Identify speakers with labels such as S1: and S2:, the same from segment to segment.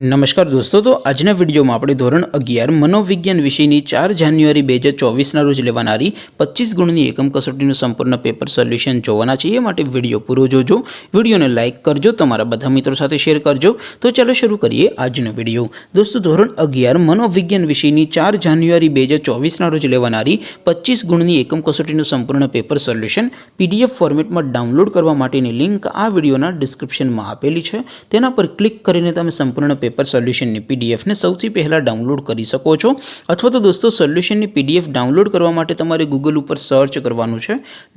S1: नमस्कार दोस्तों, तो आजना विडियो में આપણે ધોરણ 11 મનોવિજ્ઞાન વિષયની 4 જાન્યુઆરી 2024 ના રોજ લેવાનારી 25 ગુણની એકમ કસોટીનું સંપૂર્ણ પેપર સોલ્યુશન જોવાના છે। એ માટે વિડિયો પૂરો જોજો, વિડિયોને લાઈક કરજો, તમારા બધા મિત્રો સાથે શેર કરજો। તો ચાલો શરૂ કરીએ આજનો વિડિયો। દોસ્તો, ધોરણ 11 મનોવિજ્ઞાન વિષયની 4 જાન્યુઆરી 2024 ના રોજ લેવાનારી 25 ગુણની એકમ કસોટીનું સંપૂર્ણ પેપર સોલ્યુશન પીડીએફ ફોર્મેટમાં ડાઉનલોડ કરવા માટેની લિંક આ વિડિયોના ડિસ્ક્રિપ્શનમાં આપેલી છે। તેના પર ક્લિક કરીને તમે સંપૂર્ણ पेपर सोल्यूशन ની पीडीएफ ने સૌથી પહેલા ડાઉનલોડ કરી શકો છો। અથવા તો દોસ્તો, સોલ્યુશન ની પીડીએફ ડાઉનલોડ કરવા માટે તમારે ગૂગલ ઉપર સર્ચ કરવાનું છે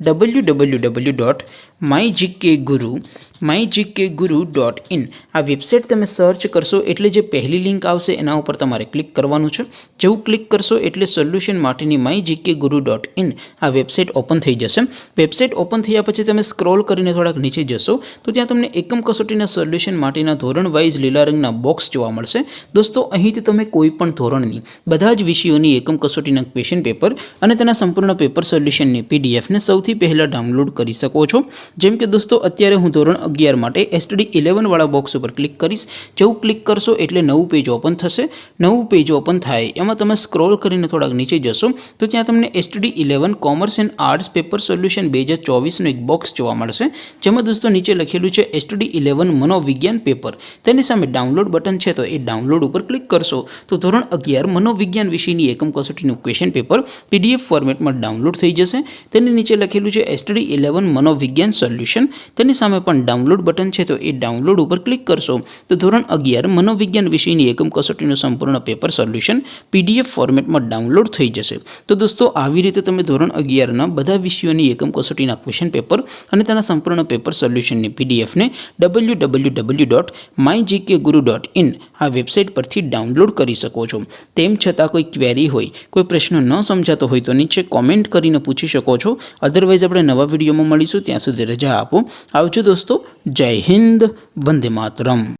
S1: www.mygkguru.in। આ વેબસાઇટ તમે સર્ચ કરશો એટલે જે પહેલી લિંક આવશે એના ઉપર તમારે ક્લિક કરવાનું છે। જેવું ક્લિક કરશો એટલે સોલ્યુશન માટેની mygkguru.in આ વેબસાઇટ ઓપન થઈ જશે। વેબસાઇટ ઓપન થયા પછી તમે સ્ક્રોલ કરીને થોડાક નીચે જશો તો ત્યાં તમને એકમ કસોટીના સોલ્યુશન માટેના ધોરણ વાઇઝ લીલા રંગના બોક્સ જોવા મળશે। दोस्तों, અહીંથી તમે કોઈ પણ ધોરણની બધા જ વિષયોની એકમ કસોટીના ક્વેશ્ચન પેપર અને તેના સંપૂર્ણ પેપર સોલ્યુશનની પીડીએફ ને સૌથી પહેલા ડાઉનલોડ કરી શકો છો। જેમ કે દોસ્તો, અત્યારે હું ધોરણ 11 માટે STD 11 વાળા બોક્સ ઉપર ક્લિક કરીશ। જેવું ક્લિક કરશો એટલે નવું પેજ ઓપન થશે। નવું પેજ ઓપન થાય એમાં તમે સ્ક્રોલ કરીને થોડાક નીચે જશો તો ત્યાં તમને STD 11 commerce and arts paper solution 2024 નું એક બોક્સ જોવા મળશે। જેમાં દોસ્તો નીચે લખેલું છે STD 11 મનોવિજ્ઞાન પેપર। તેની સામે ડાઉનલોડ બટન છે તો એ ડાઉનલોડ ઉપર ક્લિક કરશો તો ધોરણ 11 મનોવિજ્ઞાન વિષયની એકમ કસોટીનું ક્વેશ્ચન પેપર પીડીએફ ફોર્મેટમાં ડાઉનલોડ થઈ જશે। તેની નીચે લખેલું છે STD 11 મનોવિજ્ઞાન સોલ્યુશન। તેની સામે પણ ડાઉનલોડ બટન છે તો એ ડાઉનલોડ ઉપર ક્લિક કરશો તો ધોરણ 11 મનોવિજ્ઞાન વિષયની એકમ કસોટીનું સંપૂર્ણ પેપર સોલ્યુશન પીડીએફ ફોર્મેટમાં ડાઉનલોડ થઈ જશે। તો દોસ્તો, આવી રીતે તમે ધોરણ 11 ના બધા વિષયોની એકમ કસોટીના ક્વેશ્ચન પેપર અને તેના સંપૂર્ણ પેપર સોલ્યુશનની પીડીએફ ને www.mygkguru.in આ વેબસાઇટ પરથી ડાઉનલોડ કરી શકો છો। તેમ છતાં કોઈ ક્વેરી હોય, કોઈ પ્રશ્ન ન સમજાતો હોય તો નીચે કોમેન્ટ કરીને પૂછી શકો છો। અધરવાઇઝ આપણે નવા વિડીયોમાં મળીશું, ત્યાં સુધી રજા આપો। આવજો દોસ્તો, જય હિન્દ, વંદે માતરમ।